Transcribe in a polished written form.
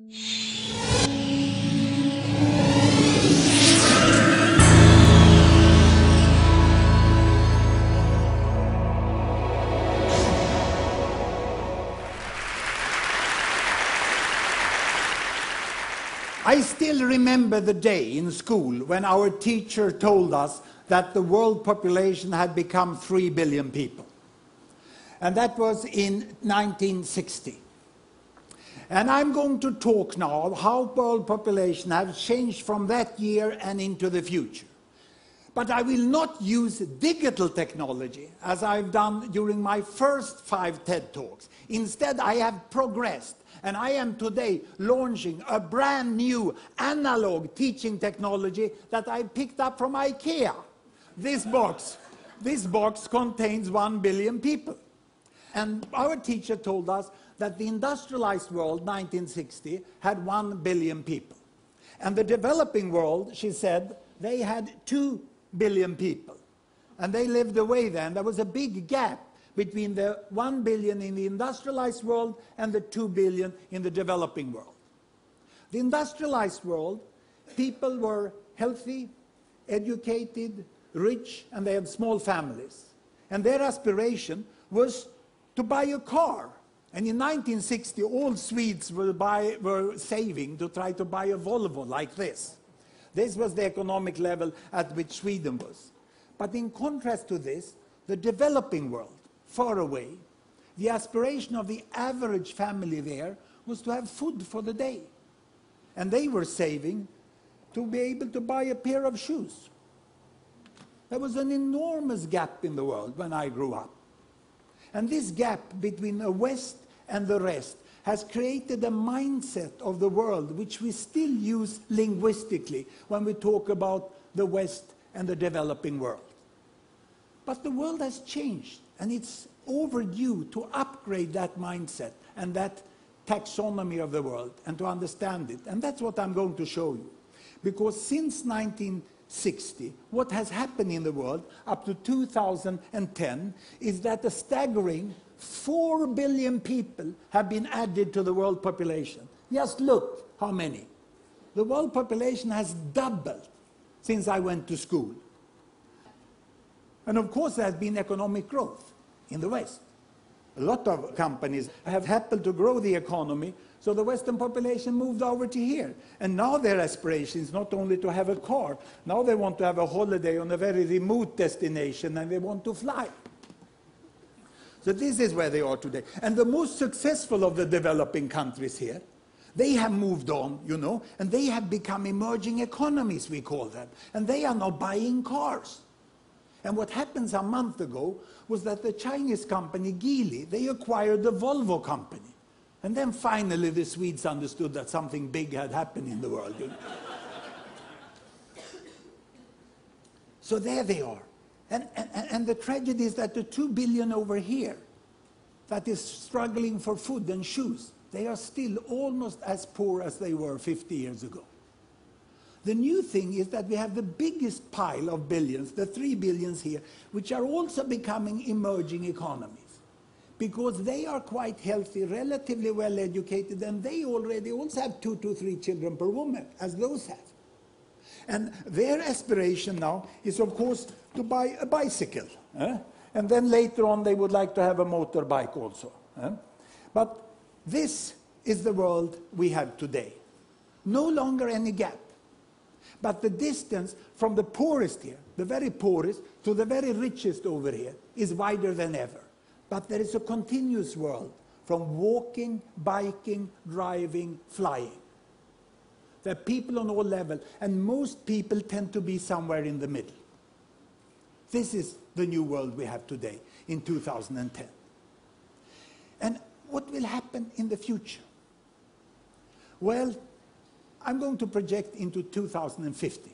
I still remember the day in school when our teacher told us that the world population had become 3 billion people. And that was in 1960. And I'm going to talk now how world population has changed from that year and into the future. But I will not use digital technology as I've done during my first 5 TED Talks. Instead, I have progressed. And I am today launching a brand new analog teaching technology that I picked up from IKEA. This box contains 1 billion people. And our teacher told us that the industrialized world, 1960, had 1 billion people. And the developing world, she said, they had 2 billion people. And they lived away then. There was a big gap between the 1 billion in the industrialized world and the 2 billion in the developing world. The industrialized world, people were healthy, educated, rich, and they had small families. And their aspiration was to buy a car. And in 1960, all Swedes were saving to try to buy a Volvo like this. This was the economic level at which Sweden was. But in contrast to this, the developing world, far away, the aspiration of the average family there was to have food for the day. And they were saving to be able to buy a pair of shoes. There was an enormous gap in the world when I grew up. And this gap between the West and the rest has created a mindset of the world which we still use linguistically when we talk about the West and the developing world. But the world has changed, and it's overdue to upgrade that mindset and that taxonomy of the world and to understand it. And that's what I'm going to show you. Because since 1960, what has happened in the world up to 2010 is that a staggering 4 billion people have been added to the world population. Just look how many. The world population has doubled since I went to school. And of course there has been economic growth in the West. A lot of companies have happened to grow the economy, so the Western population moved over to here. And now their aspiration is not only to have a car, now they want to have a holiday on a very remote destination and they want to fly. So this is where they are today. And the most successful of the developing countries here, they have moved on, you know, and they have become emerging economies, we call them. And they are now buying cars. And what happened a month ago was that the Chinese company Geely, they acquired the Volvo company. And then finally the Swedes understood that something big had happened in the world. You know? So there they are. And the tragedy is that the 2 billion over here that is struggling for food and shoes, they are still almost as poor as they were 50 years ago. The new thing is that we have the biggest pile of billions, the 3 billions here, which are also becoming emerging economies. Because they are quite healthy, relatively well educated, and they already also have 2 to 3 children per woman, as those have. And their aspiration now is, of course, to buy a bicycle. And then later on they would like to have a motorbike also. But this is the world we have today. No longer any gap. But the distance from the poorest here, the very poorest, to the very richest over here, is wider than ever. But there is a continuous world from walking, biking, driving, flying. There are people on all levels, and most people tend to be somewhere in the middle. This is the new world we have today, in 2010. And what will happen in the future? Well, I'm going to project into 2050.